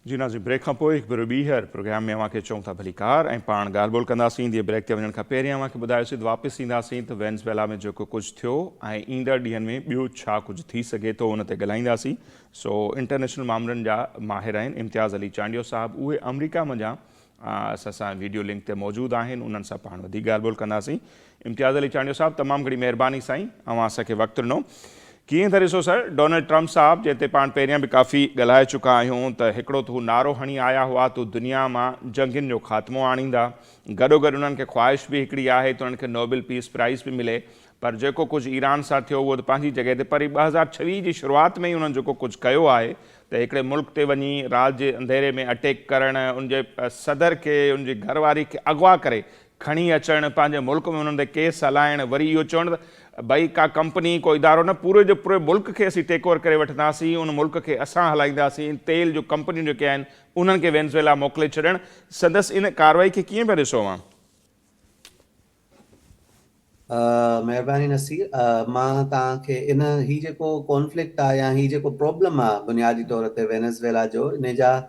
जी नाज़रीन, ब्रेक खां पोइ हिकु भेरो ॿीहर प्रोग्राम में अव्हांखे चऊं था भली कार ऐं पाण ॻाल्हि ॿोल कंदासीं। ईंदी ब्रेक ते वञण खां पहिरियों अव्हांखे ॿुधायोसीं त वापसि ईंदासीं त वेनेज़ुएला में जेको कुझु थियो ऐं ईंदड़ ॾींहंनि में ॿियो छा कुझु थी सघे थो उन ते ॻाल्हाईंदासीं। सो इंटरनेशनल मामलनि जा माहिर आहिनि इम्तियाज़ अली चांडियो साहिबु, उहे अमरीका मंझां असां वीडियो लिंक ते मौजूदु आहिनि, उन्हनि सां पाण वधीक ॻाल्हि ॿोल कंदासीं। इम्तियाज़ अली चांडियो साहिबु, तमामु घणी महिरबानी साईं, अव्हां असांखे वक़्तु ॾिनो। कीअं त ॾिसो सर, डोनाल्ड ट्रम्प साहब जंहिं ते पाण पहिरियां बि काफ़ी ॻाल्हाए चुका आहियूं त हिकिड़ो त हू नारो हणी आया हुआ त दुनिया मां जंगियुनि जो ख़ात्मो आणींदा, गॾोगॾु उन्हनि खे ख़्वाहिश बि हिकिड़ी आहे त उन्हनि खे नोबेल पीस प्राइज़ बि मिले, पर जेको कुझु ईरान सां थियो उहो त पंहिंजी जॻह ते, पर 2026 जी शुरूआति में ई उन्हनि जेको कुझु कयो आहे त हिकिड़े मुल्क ते वञी रात जे अंधेरे में अटैक करणु, उनजे सदर खे, उनजी घरवारी खे अगवा करे खणी अचणु, पंहिंजे मुल्क में उन्हनि ते केस हलाइणु, वरी इहो चवणु भई का कंपनी को इदारो न, पूरे जो पूरे मुल्क खे असीं टेक ओवर करे वठंदासीं, उन मुल्क खे असां हलाईंदासीं, तेल जो कंपनियूं जेके आहिनि उन्हनि खे वेनेज़ुएला मोकिले छॾणु। संदसि इन कार्रवाई खे कीअं पिया ॾिसो अव्हां? महिरबानी नसीर, मां तव्हांखे ही जेको कॉन्फ्लिक्ट आहे या ही जेको प्रॉब्लम आहे बुनियादी तौर ते वेनेज़ुएला जो, इन जा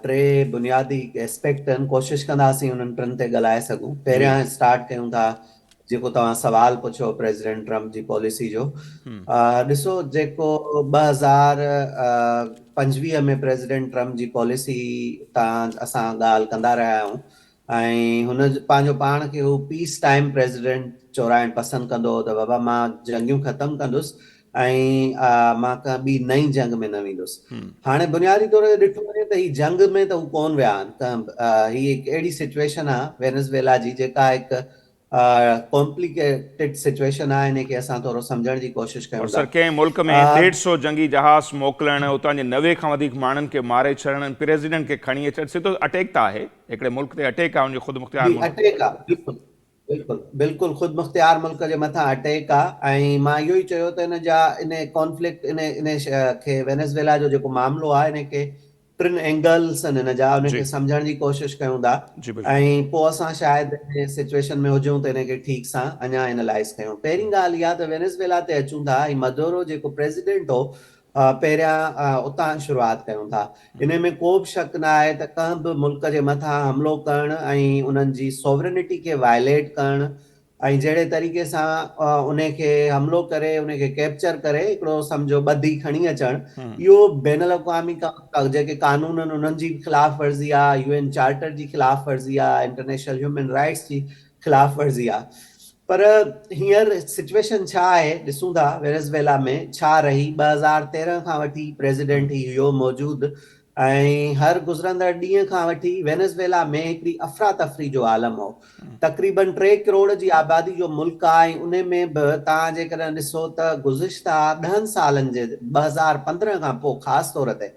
टे बुनियादी एस्पेक्ट आहिनि। कोशिशि कंदासीं उन्हनि टिनि ते ॻाल्हाए सघूं। जी पहिरियां स्टार्ट कयूं था जेको तव्हां सवाल पुछो प्रेसिडेंट ट्रम्प जी पॉलिसी जो। ॾिसो, जेको 2025 में प्रेसिडेंट ट्रम्प जी पॉलिसी असां ॻाल्हि कंदा रहिया आहियूं, ऐं हुन पंहिंजो पाण खे हू पीस टाइम प्रेसिडेंट चोराइण पसंदि कंदो हो त बाबा मां जंगियूं ख़तमु कंदुसि ऐं मां का ॿी नई जंग में न वेंदुसि। हाणे बुनियादी तौर ते ॾिठो वञे त ही जंग में त हू कोन विया आहिनि। त ही हिकु अहिड़ी सिचुएशन आहे वेनेज़ुएला जी जेका हिकु कॉम्प्लिकेटेड सिचुएशन आहे। इन खे असां थोरो सम्झण जी कोशिशि और कयूं था। सर, कंहिं मुल्क में 150 जंगी जहाज़ मोकिलणु, उतां जे 90 खां वधीक माण्हुनि खे मारे छॾणु, प्रेसिडेंट खे खणी अचणु, सिधो अटैक त आहे, हिकिड़े मुल्क ते अटैक आहे, उनजो ख़ुदि मुख़्तियार जी, मुल्क। अटैक आहे, बिल्कुलु बिल्कुलु बिल्कुलु ख़ुदि मुख़्तियार मुल्क जे मथां अटैक आहे। ऐं मां इहो ई चयो त इन कॉन्फ्लिक्ट इन खे वेनेज़ुएला जो जेको मामिलो आहे इन खे टिनि एंगल्स आहिनि इन जा, उन खे जी सम्झण जी कोशिशि कयूं था, जी बिल्कुलु। ऐं पोइ असां शायदि इन सिचुएशन में हुजूं त इन खे ठीकु सां अञा एनालाइज़ कयूं। पहिरीं ॻाल्हि इहा त वेनेज़ुएला ते अचूं था, ही मदुरो जेको प्रेसिडेंट हो, पहिरियां उतां शुरूआति कयूं था। इन में को बि शक न आहे त कंहिं बि मुल्क जे मथां हमिलो करणु ऐं उन्हनि जी सॉवरेनिटी खे वायलेट करणु ऐं जहिड़े तरीक़े सां उन खे हमिलो करे, उन खे कैप्चर करे हिकिड़ो सम्झो ॿधी खणी अचणु, इहो बैन अल-अक़वामी जेके कानून आहिनि उन्हनि जी ख़िलाफ़ वर्ज़ी आहे, यूएन चार्टर जी ख़िलाफ़ वर्ज़ी आहे, इंटरनेशनल ह्यूमन राइट्स जी ख़िलाफ़ वर्ज़ी आहे। पर हींअर सिचुएशन छा आहे ॾिसूं था वेनेज़ुएला में छा रही। 2013 खां वठी प्रेसिडेंट ही हुयो मौजूदु, ऐं हर गुज़रंदड़ ॾींहं खां वठी वेनेज़ुएला में हिकिड़ी अफ़रा तफ़री जो आलम हो। तक़रीबन 3 करोड़ जी आबादी जो मुल्क आहे। उन में बि तव्हां जेकॾहिं ॾिसो त गुज़िश्ता 10 सालनि जे 2015 खां पोइ ख़ासि तौर ते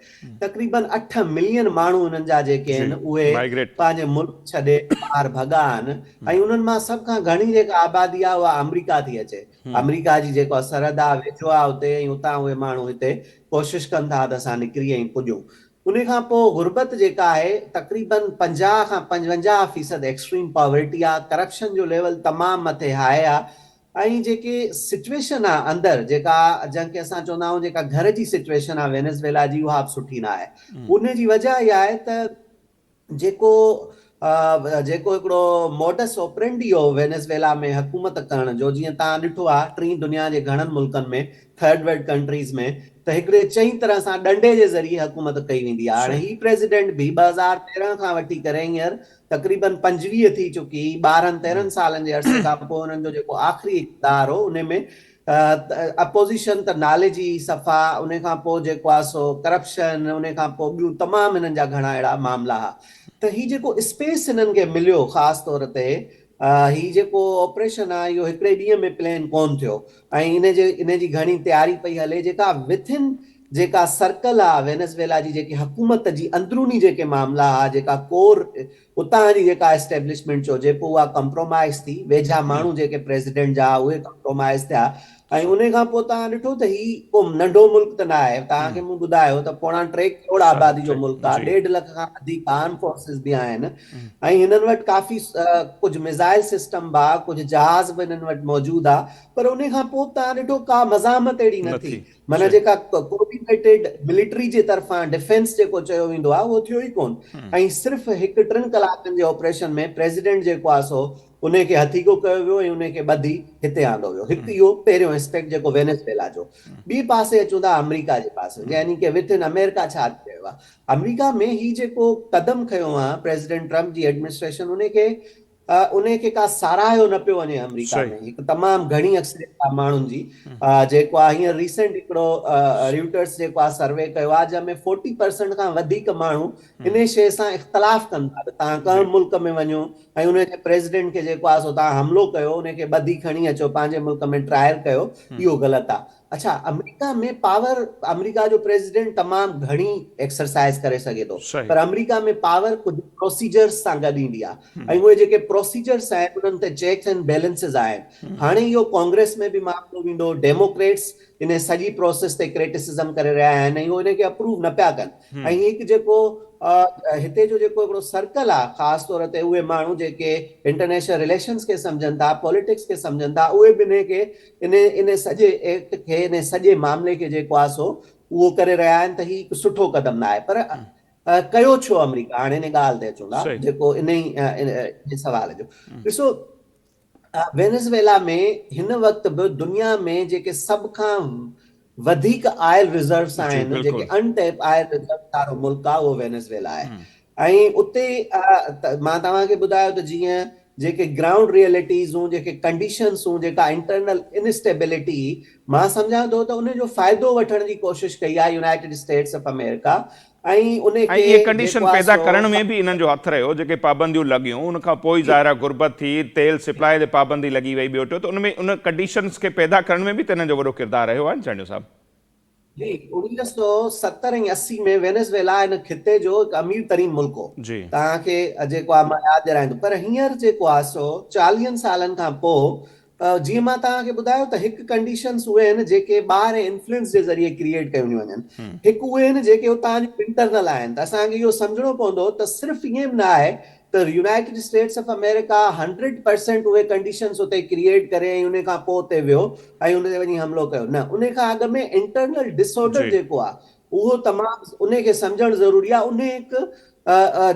तक़रीबन 8 मिलियन माण्हू उन्हनि जा जेके जी आहिनि उहे माइग्रेट। पंहिंजे मुल्क छॾे ॿाहिरि भॻा आहिनि। ऐं उन्हनि मां सभ खां घणी जेका आबादी आहे उहा अमरीका थी अचे। अमरीका जी जेको सरहद आहे वेझो आहे उते, ऐं उतां उहे माण्हू हिते कोशिशि कनि था त असां निकिरी ऐं पुॼूं। उन खां पोइ गुरबत जेका आहे तक़रीबन 50 खां 55% एक्सट्रीम पॉवर्टी आहे। करप्शन जो लेवल तमामु मथे हाई आहे। ऐं जेके सिचुएशन आहे अंदरि, जेका जंहिंखे असां चवंदा आहियूं जेका घर जी सिचुएशन आहे वेनेज़ुएला जी, उहा बि सुठी न आहे। उन जी वजह इहा आहे त जेको हिकिड़ो मोडस ऑपरेंडी हो वेनेज़ुएला में हुकूमत करण जो, जीअं तव्हां ॾिठो आहे टी दुनिया जे घणनि मुल्कनि में, थर्ड वर्ल्ड कंट्रीज़ में, त हिकिड़े चई तरह सां डंडे जे ज़रिए हुकूमत कई वेंदी आहे। हाणे सही। ही प्रेसिडेंट बि 2013 खां वठी करे हींअर तक़रीबन 25 थी चुकी, 12-13 सालनि जे अरसे खां पोइ हुननि जो जेको आख़िरी इक़्तिदार हो उन में अपोज़िशन त नाले जी सफ़ा, उन खां पोइ जेको आहे सो करप्शन, उन खां पोइ ॿियूं तमामु हिननि जा घणा अहिड़ा मामला हुआ। त ही जेको स्पेस हिननि खे मिलियो ख़ासि तौर ते, ही जेको ऑपरेशन आहे इहो हिकिड़े ॾींहं में प्लान कोन थियो, ऐं इन जी घणी तयारी पई हले, जेका विथिन जेका सर्कल आहे वेनेज़ुएला जी, जेकी हुकूमत जी अंदरूनी जेके मामला आहे, जेका कोर उतां जी जेका एस्टेब्लिशमेंट चइजे पोइ उहा कंप्रोमाइज़ थी। वेझा माण्हू जेके प्रेसिडेंट जा उहे कंप्रोमाइज़ थिया। ऐं उन खां पोइ तव्हां ॾिठो त ही को नंढो मुल्क त न आहे, तव्हांखे मूं ॿुधायो त 3.25 करोड़ आबादी जो मुल्क आहे, 1.5 लख खां वधीक आर्म फोर्सिस बि आहिनि ऐं हिननि वटि काफ़ी कुझु मिज़ाइल सिस्टम बि आहे, कुझु जहाज़ बि हिननि वटि मौजूदु आहे, पर उन खां पोइ तव्हां ॾिठो का मज़ामत अहिड़ी न थी, माना जेका कोऑर्डिनेटेड मिलिट्री जे तरफ़ां डिफेंस जेको चयो वेंदो आहे उहो थियो ई कोन। ऐं सिर्फ़ु 1-3 कलाकनि जे ऑपरेशन में प्रेसिडेंट जेको आहे सो उनखे हथीको कयो वियो ऐं उनखे ॿधी हिते आंदो वियो। हिकु इहो पहिरियों एस्पेक्ट जेको वेनेज़ुएला जो। ॿी पासे अचूं था अमेरिका जे पासे, यानी कि विद इन अमेरिका छा कयो आहे, अमेरिका में ही जेको कदम खयो आहे प्रेसिडेंट ट्रम्प जी एडमिनिस्ट्रेशन, उनखे का साराहियो न पियो वञे अमेरिका में, हिकु तमामु घणी अक्सरियत आहे माण्हुनि जी, जेको आहे हींअर रिसेंट हिकिड़ो रियूटर्स जेको आहे सर्वे कयो आहे जंहिंमें 40% खां वधीक माण्हू इन शइ सां इख़्तिलाफ़ कनि था, तव्हां कंहिं मुल्क में वञो ऐं उनजे प्रेसिडेंट खे जेको आहे सो तव्हां हमिलो कयो, उनखे ॿधी खणी अचो पंहिंजे मुल्क में ट्रायल कयो, इहो ग़लति आहे। अच्छा, अमेरिका में पावर, अमेरिका जो प्रेसिडेंट तमामु घणी एक्सरसाइज करे सघे थो, पर अमेरिका में पावर कुझु प्रोसीजर्स सां गॾु ईंदी आहे ऐं उहे जेके प्रोसीजर्स आहिनि उन्हनि ते चेक्स एंड बैलेंसिस आहिनि। हाणे इहो कांग्रेस में बि मामिलो वेंदो, डेमोक्रेट्स इन सॼी प्रोसेस ते क्रिटिसिज्म करे रहिया आहिनि ऐं उहो इनखे अप्रूव न पिया कनि। ऐं हिकु जेको हिते जो जेको हिकिड़ो सर्कल आहे ख़ासि तौर ते उहे माण्हू जेके इंटरनेशनल रिलेशंस खे सम्झनि था, पॉलिटिक्स खे सम्झनि था, उहे बि इनखे इन सॼे एक्ट खे, इन सॼे मामले खे जेको आहे सो उहो करे रहिया आहिनि त ही हिकु सुठो क़दम न आहे। पर कयो छो अमेरिका, हाणे इन ॻाल्हि ते अचूं था जेको इन सवाल जो ॾिसो, वेनेज़ुएला में हिन वक़्तु बि दुनिया में जेके सभ खां वधीक आयल रिजर्व्स आहिनि, जेके अनटैप आयल रिजर्व वारो मुल्क आहे उहो वेनेज़ुएला आहे। ऐं उते मां तव्हांखे ॿुधायो त जीअं जेके ग्राउंड रियलिटीज़ हूं, जेके कंडीशन्स हूं, जेका इंटरनल इनस्टेबिलिटी, मां सम्झां थो त उन जो फ़ाइदो वठण जी कोशिश कई आहे यूनाइटेड स्टेट्स ऑफ अमेरिका ऐं उनखे ये कंडीशन पैदा करण में भी इन्हनि जो हथ रहियो, जेके पाबंदियूं लॻियूं उन खां पोइ ज़ाहिर आहे गुर्बत थी, तेल सप्लाई ते पाबंदी लॻी वई, ॿियो टियों, त उन में उन कंडीशन्स खे पैदा करण में भी त इन्हनि जो वॾो किरदारु रहियो आहे चांडियो साहब। जी, 1970 ऐं 80 में वेनेज़ुएला इन खिते जो हिकु अमीर तरीन मुल्क हो, तव्हांखे जेको आहे मां यादि ॾियारां थो। पर हींअर जेको आहे सो 40 सालनि खां पोइ जीअं मां तव्हांखे ॿुधायो त हिकु कंडीशन्स उहे आहिनि जेके ॿाहिरि इंफ्लुएंस जे ज़रिए क्रिएट कयूं वञनि, हिकु उहे आहिनि जेके उतां जूं इंटरनल आहिनि। त असांखे इहो सम्झणो पवंदो त सिर्फ़ु ईअं बि न आहे त यूनाइटेड स्टेट्स ऑफ अमेरिका 100% उहे कंडीशन्स उते क्रिएट करे ऐं उन खां पोइ उते वियो ऐं उन ते वञी हमिलो कयो, न, उन खां अॻु में इंटरनल डिसऑर्डर जेको आहे उहो तमामु उनखे सम्झणु ज़रूरी आहे। उन हिकु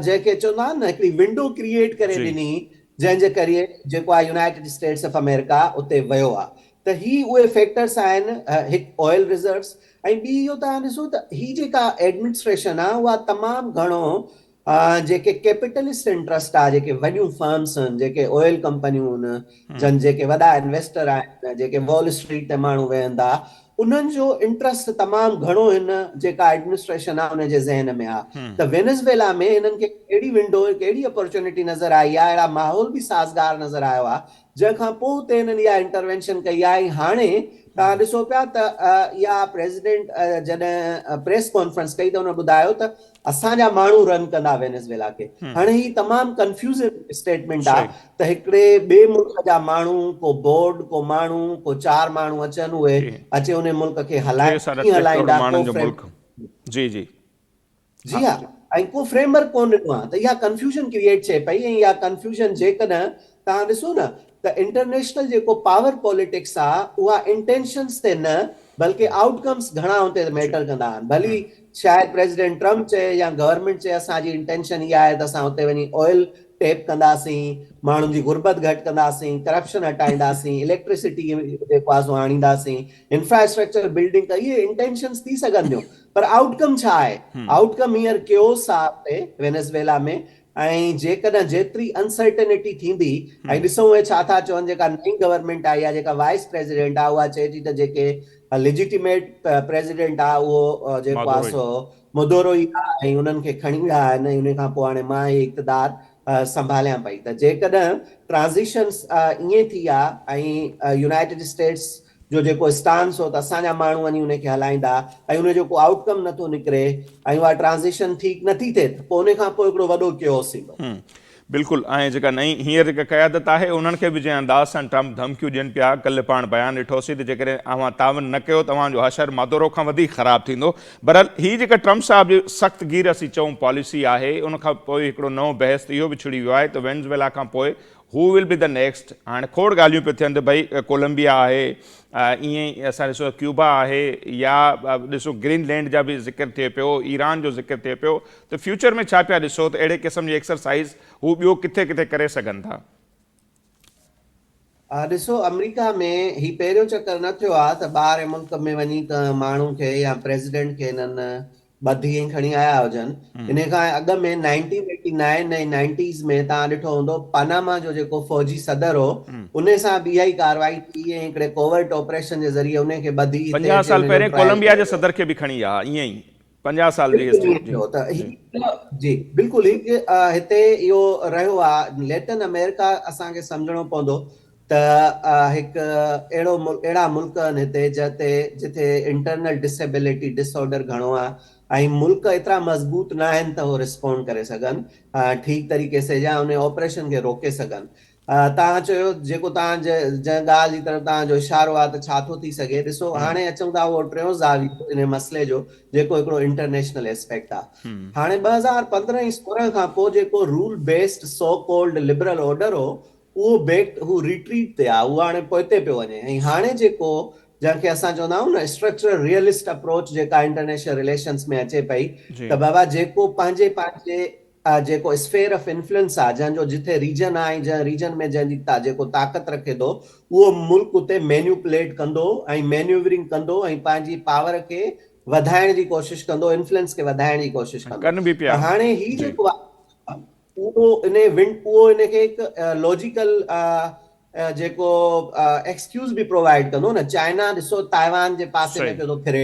जेके चवंदा आहिनि न हिकिड़ी विंडो क्रिएट करे ॾिनी, जंहिंजे करे जेको आहे यूनाइटेड स्टेट्स ऑफ अमेरिका उते वियो आहे। त ही उहे फैक्टर्स आहिनि, हिकु ऑयल रिजर्व्स, ऐं ॿी इहो तव्हां ॾिसो त ही जेका एडमिनिस्ट्रेशन आहे उहा तमामु घणो जेके कैपिटलिस्ट इंट्रस्ट आहे, जेके वॾियूं फर्म्स आहिनि, जेके ऑयल कंपनियूं आहिनि, जन जेके वॾा इन्वेस्टर आहिनि, जेके वॉल स्ट्रीट ते माण्हू वेहंदा, उन्हनि जो इंट्रस्ट तमामु घणो हिन जेका एडमिनिस्ट्रेशन आहे उनजे ज़हन में आहे। त वेनेज़ुएला में हिननि खे कहिड़ी विंडो, कहिड़ी अपॉर्चुनिटी नज़र आई आहे, अहिड़ा माहौल बि साज़गार नज़र आयो आहे, जंहिंखां पोइ हुते हिननि इहा इंटरवेंशन कई आहे। हाणे तव्हां ॾिसो पिया त इहा प्रेसिडेंट जॾहिं प्रेस कॉन्फ्रेंस कई त हुन ॿुधायो त असांजा माण्हू रन कंदा वेनेज़ुएला खे। हाणे ही तमामु कंफ्यूज़िंग स्टेटमेंट आहे त हिकिड़े ॿिए मुल्क जा माण्हू, को बोर्ड, को माण्हू, को 4 माण्हू अचनि, उहे अचे उन मुल्क खे हलाईंदा, जी हा, ऐं को फ्रेमवर्क कोन ॾिनो आहे, त इहा कंफ्यूजन क्रिएट थिए पई। ऐं इहा कंफ्यूजन जेकॾहिं तव्हां ॾिसो न त इंटरनेशनल जेको पावर पॉलिटिक्स आहे उहा इंटेंशन्स ते न बल्कि आउटकम्स घणा हुते मैटर कंदा आहिनि। भली शायदि प्रेसिडेंट ट्रम्प चए या गवर्नमेंट चए असांजी इंटेंशन इहा आहे त असां हुते वञी ऑयल टेप कंदासीं, माण्हुनि जी गुर्बत घटि कंदासीं, करप्शन हटाईंदासीं, इलेक्ट्रिसिटी जेको आहे सो आणींदासीं, इंफ्रास्ट्रक्चर बिल्डिंग, त इहे इंटेंशन्स थी सघनि थियूं, पर आउटकम छा आहे? आउटकम हींअर क्योस आहे वेनेज़ुएला में। ऐं जेकॾहिं जेतिरी अनसर्टेनिटी थींदी, ऐं ॾिसूं उहे छा था चवनि, जेका नई गवर्नमेंट आई आहे, जेका वाइस प्रेसिडेंट आहे, उहा चए थी त जेके लेजिटिमेट प्रेसिडेंट आहे उहो जेको आहे सो मदुरो ई आहे ऐं उन्हनि खे खणी विया आहिनि, उन खां पोइ हाणे मां इक़्तिदार संभालियां पई। त जेकॾहिं ट्रांज़िशन्स ईअं थी आहे ऐं यूनाइटेड स्टेट्स जो जेको स्टांस हो त असांजा माण्हू वञी उनखे हलाईंदा ऐं उन जो को आउटकम नथो निकिरे ऐं उहा ट्रांज़िशन ठीक नथी थिए, त पोइ उन खां पोइ हिकिड़ो वॾो क्योस ईंदो। बिल्कुलु ऐं जेका नई हींअर जेका क़यादत आहे उन्हनि खे बि जंहिं अंदाज़ सां ट्रम्प धमकियूं ॾियनि पिया, कल्ह पाण बयानु ॾिठोसीं त जेकॾहिं अव्हां तावन न कयो तव्हांजो हशर मादोरो खां वधीक ख़राबु थींदो। बहरहाल हीअ जेका ट्रम्प साहिब जी सख़्तु गिर असीं चऊं पॉलिसी आहे, उन खां पोइ हिकिड़ो नओं बहस त इहो बि छिड़ी वियो आहे त वेनेज़ुएला खां पोइ who will be the next. हाणे खोड़ ॻाल्हियूं पियूं थियनि त भई कोलंबिया आहे, ईअं ई असां ॾिसो क्यूबा आहे, या ॾिसो ग्रीनलैंड जा बि ज़िक्र थिए पियो, ईरान जो ज़िक्र थिए पियो, त फ्यूचर में छा पिया ॾिसो त अहिड़े क़िस्म जी एक्सरसाइज़ हू ॿियो किथे किथे करे सघनि था? ॾिसो अमेरिका में ही पहिरियों चकर न थियो आहे त ॿाहिरि मुल्क में वञी माण्हू खे या प्रेसिडेंट खे हिननि ॿधी खणी आया हुजनि। इन खां अॻु में 1989 ऐं 90s में तव्हां ॾिठो हूंदो पनामा जो जेको फौजी सदर हो उन सां बि इहा ई कार्रवाई थी ऐं हिकिड़े कोवर्ट ऑपरेशन जे ज़रिए उन खे ॿधी 50 साल पहिरें कोलंबिया जे सदर खे बि खणी आया, ईअं ई 50 साल जी हिस्ट्री। जी बिल्कुलु हिते इहो रहियो आहे। लैटिन अमेरिका असांखे सम्झणो पवंदो त हिकु अहिड़ा मुल्क आहिनि हिते जिथे इंटरनल डिसेबिलिटी डिसऑर्डर घणो आहे ऐं मुल्क एतिरा मज़बूत न आहिनि त उहो रिस्पॉन्ड करे सघनि ठीक तरीक़े से या उन ऑपरेशन खे रोके सघनि। तव्हां चयो जेको तव्हां जंहिं ॻाल्हि जी तरफ़ तव्हांजो इशारो आहे त छा थो थी सघे, ॾिसो हाणे अचूं था उहो टियों ज़ावियो इन मसइले जो जेको हिकिड़ो इंटरनेशनल एस्पेक्ट आहे। हाणे 2015-16 खां पोइ जेको rule based so called liberal order हो उहो रिट्रीट ते आहे, उहो हाणे पोइते पियो वञे। ऐं हाणे जेको जंहिंखे असां चवंदा आहियूं न स्ट्रक्चरल रियलिस्ट अप्रोच जेका इंटरनेशनल रिलेशंस में अचे पई त बाबा जेको पंहिंजे जेको स्फेयर ऑफ इन्फ्लुएंस आहे जंहिंजो जिथे रीजन आहे ऐं जंहिं रीजन में जंहिंजी जेको ताक़त रखे थो उहो मुल्क उते मैन्युपुलेट कंदो ऐं मैन्यूवरिंग कंदो ऐं पंहिंजी पावर खे वधाइण जी कोशिशि कंदो, इन्फ्लुएंस खे वधाइण जी कोशिशि कंदो। त हाणे ही जेको आहे उहो इनखे हिकु लॉजिकल जेको एक्सक्यूज़ बि प्रोवाइड कंदो न। चाइना ॾिसो ताइवान जे पासे में पियो थो फिरे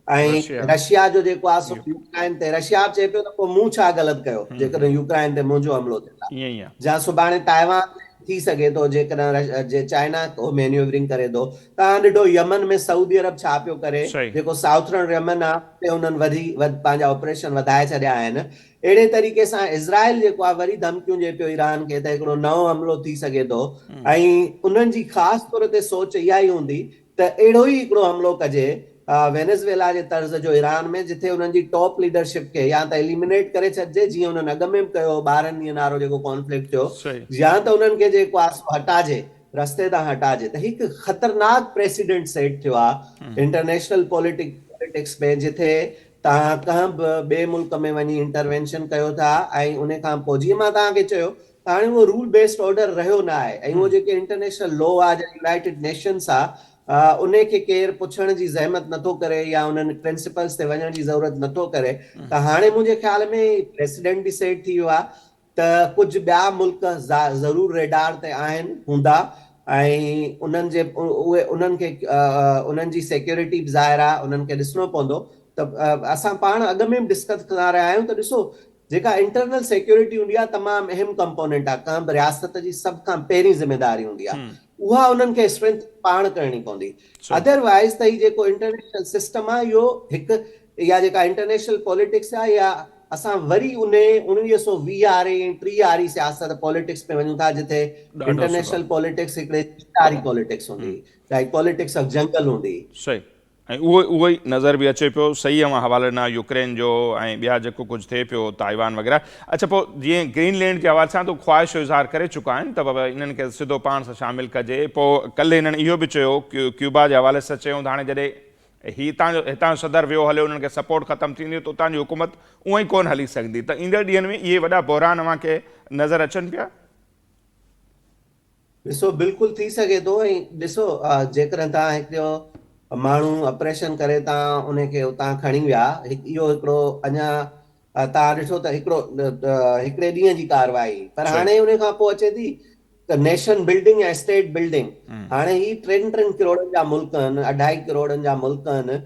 ऐं रशिया जो जेको आहे सो यूक्रेन ते, रशिया चए पियो त पोइ मूं छा ग़लति कयो जेकॾहिं यूक्रेन ते मुंहिंजो हमलो थिए या सुभाणे ताइवान थी सघे थो जेकॾहिं चाइना मैन्यूवरिंग करे थो। तव्हां ॾिठो यमन में सऊदी अरब छा पियो करे, जेको साउथर्न यमन आहे उन्हनि पंहिंजा ऑपरेशन वधाए छॾिया आहिनि। अहिड़े तरीक़े सां इज़राइल जेको आहे वरी धमकियूं ॾिए पियो ईरान खे त हिकिड़ो नओं हमलो थी सघे थो ऐं उन्हनि जी ख़ासि तौर ते सोच इहा ई हूंदी त अहिड़ो ई हिकिड़ो हमलो कजे वेनेज़ुएला जे तर्ज़ जो ईरान में, जिथे उन्हनि जी टॉप लीडरशिप खे या त एलिमिनेट करे छॾिजे जीअं उन्हनि अॻु में बि कयो 12 ॾींहं वारो जेको कॉन्फ्लिक्ट थियो, या त उन्हनि खे जेको आहे सो हटाइजे, रस्ते तां हटाइजे। त हिकु ख़तरनाक प्रेसिडेंट सेट थियो आहे इंटरनेशनल पॉलिटिक्स में, जिथे तव्हां कंहिं बि ॿिए मुल्क में वञी इंटरवेंशन कयो था ऐं उन खां पोइ जीअं मां तव्हांखे चयो हाणे उहो रूल बेस्ड ऑर्डर रहियो न आहे ऐं उहो जेके इंटरनेशनल लॉ आहे यूनाइटेड नेशंस आहे उन खे केरु पुछण जी ज़हमत नथो करे या उन्हनि प्रिंसिपल्स ते वञण जी ज़रूरत नथो करे। त हाणे मुंहिंजे ख़्याल में प्रेसिडेंट बि सेट थी वियो आहे त कुझु ॿिया मुल्क ज़रूरु रेडार ते आहिनि हूंदा ऐं उन्हनि जे उन्हनि खे उन्हनि जी सिक्योरिटी बि ज़ाहिर आहे, उन्हनि खे ॾिसणो पवंदो। त असां पाण अॻु में बि डिस्कस कंदा रहिया आहियूं त ॾिसो जेका इंटरनल सिक्योरिटी हूंदी आहे तमामु अहम कंपोनेंट आहे, कंहिं बि रियासत जी सभ खां पहिरीं ज़िमेदारी हूंदी आहे, उहा उन्हनि खे स्ट्रेंथ पाण करणी पवंदी। अदरवाइज़ त ही जेको इंटरनेशनल सिस्टम आहे इहो हिकु या जेका इंटरनेशनल पॉलिटिक्स आहे या असां वरी 1920 वारी 30 वारी सियासत पॉलिटिक्स में वञूं था जिथे इंटरनेशनल पॉलिटिक्स हिकिड़े तारी पॉलिटिक्स हूंदी, लाइक पॉलिटिक्स ऑफ जंगल हूंदी। सही, ऐं उहो ई नज़र बि अचे पियो। सही आहे, मां हवालो ॾिना यूक्रेन जो ऐं ॿिया जेको कुझु थिए पियो ताइवान वग़ैरह। अच्छा, पोइ जीअं ग्रीनलैंड जे हवाले सां तो ख़्वाहिश जो इज़हार करे चुका आहिनि त बाबा इन्हनि खे सिधो पाण सां शामिलु कजे। पोइ कल्ह हिननि इहो बि चयो क्यूबा जे हवाले सां चयूं त हाणे जॾहिं हितां जो सदर वियो हलियो उन्हनि खे सपोर्ट ख़तमु थींदी त उतां जी हुकूमत उअं ई कोन हली सघंदी। त ईंदड़ ॾींहंनि में इहे वॾा बहिरान अव्हांखे नज़र अचनि पिया? ॾिसो बिल्कुलु थी सघे थो। ऐं ॾिसो जेकॾहिं तव्हां हिकिड़ो माण्हू ऑपरेशन करे तव्हां उनखे उतां खणी विया, इहो हिकिड़ो अञा तव्हां ॾिठो त हिकिड़े ॾींहं जी कार्रवाई, पर हाणे उन खां पोइ अचे थी नेशन बिल्डिंग या स्टेट बिल्डिंग। हाणे ही 3 करोड़नि जा मुल्क आहिनि, 2.5 करोड़नि जा मुल्क आहिनि,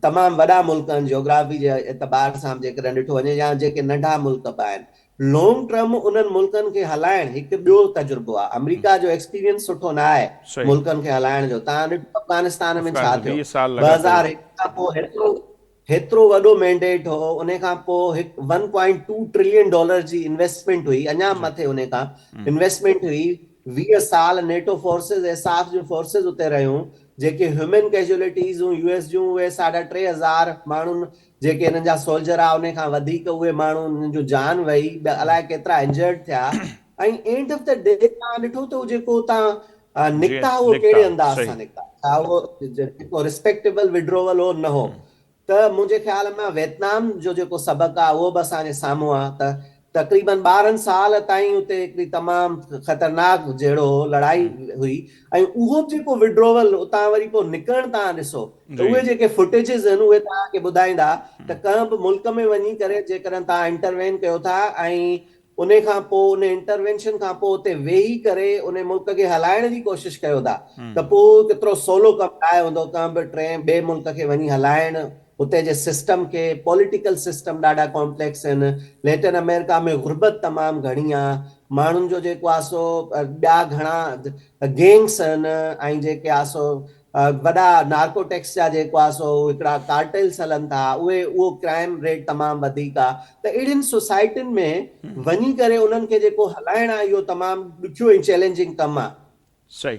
तमामु वॾा मुल्क आहिनि जियोग्राफी जे एतबार सां जेकॾहिं ॾिठो वञे, या जेके नंढा मुल्क बि आहिनि। लॉन्ग टर्म उन्हनि मुल्कनि खे हलाइण हिकु ॿियो तजुर्बो आहे। अमेरिका जो एक्सपीरियंस सुठो न आहे मुल्कनि खे हलाइण जो। तव्हां ॾिठो अफगानिस्तान में छा थियो, 2001 खां पोइ हेतिरो वॾो मैंडेट हो, उन खां पोइ हिकु $1.2 ट्रिलियन जी इन्वेस्टमेंट हुई, अञा जी मथे उन खां इन्वेस्टमेंट हुई। 20 साल नेटो फोर्सेस ऐं साफ जूं फोर्सेस उते रहियूं, जेके ह्यूमन कैजुअलिटीज़ यूएस जूं उहे 3,500 माण्हुनि जेके हिननि जा सोल्जर आहे उन खां वधीक उहे माण्हू हुननि जो जान वई, अलाए केतिरा इंजर्ड थिया। ऐं एंड ऑफ द डे तव्हां ॾिठो त जेको तव्हां जी निकिता उहो निकिता कहिड़े अंदाज़ सही सां निकिता, छा उहो जेको रिस्पेक्टेबल विड्रोवल हो न हो? त मुंहिंजे ख़्याल में वियतनाम जो जेको सबक़ु आहे उहो बि असांजे साम्हूं आहे त तक़रीबन 12 साल ताईं उते हिकिड़ी तमामु ख़तरनाक जहिड़ो लड़ाई हुई। ऐं उहो जेको विड्रोवल उतां वरी पोइ निकिरणु तव्हां ॾिसो त जी उहे जेके फुटेजिस आहिनि उहे तव्हांखे ॿुधाईंदा त कंहिं बि मुल्क में वञी करे जेकॾहिं तव्हां इंटरवेन कयो था ऐं उन खां पोइ उन इंटरवेंशन खां पोइ उते वेही करे उन मुल्क खे हलाइण जी कोशिशि कयो था त पोइ केतिरो सवलो कमु आहे हूंदो कंहिं बि ॿिए मुल्क खे वञी हलाइण। उते जे सिस्टम खे पॉलिटिकल सिस्टम ॾाढा कॉम्प्लेक्स आहिनि। लैटिन अमेरिका में गुर्बत तमामु घणी आहे, माण्हुनि जो जेको आहे सो ॿिया घणा गेंग्स आहिनि ऐं जेके आहे सो वॾा नार्कोटेक्स जा जेको आहे सो हिकिड़ा कार्टेल्स हलनि था, उहो क्राइम रेट तमामु वधीक आहे। त अहिड़ियुनि सोसाइटियुनि में वञी करे उन्हनि खे जेको हलाइणु आहे इहो तमामु ॾुखियो ऐं चैलेंजिंग कमु आहे। सही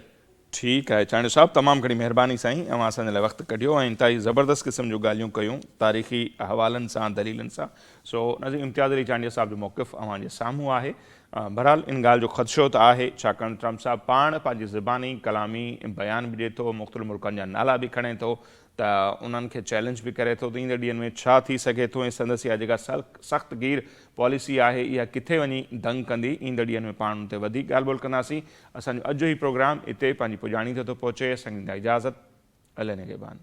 ठीकु आहे चांडियो साहब, तमामु घणी महिरबानी साईं, अवां असांजे लाइ वक़्तु कढियो ऐं इंतहाई ज़बरदस्त क़िस्म जूं ॻाल्हियूं कयूं तारीख़ी हवालनि सां दलीलनि सां। सो नज़ीर इम्तियाज़ अली चांडिया साहब जो मौक़िफ़ अवां जे साम्हूं आहे। बहरहाल इन ॻाल्हि जो ख़दशो त आहे, छाकाणि ट्रम्प साहब पाण पंहिंजी ज़बानी कलामी बयान बि ॾिए थो, मुख़्तलिफ़ मुल्कनि जा नाला बि खणे थो, त उन्हनि खे चैलेंज बि करे थो त ईंदड़ ॾींहंनि में छा थी सघे थो ऐं संदसि इहा जेका सख़्त गीर पॉलिसी आहे इहा किथे वञी दंग कंदी। ईंदड़ ॾींहंनि में पाण उन ते वधीक ॻाल्हि ॿोल कंदासीं। असांजो अॼु जो ई प्रोग्राम हिते पंहिंजी पुॼाणी ते थो पहुचे। असांजी इजाज़त, अल निगहबान।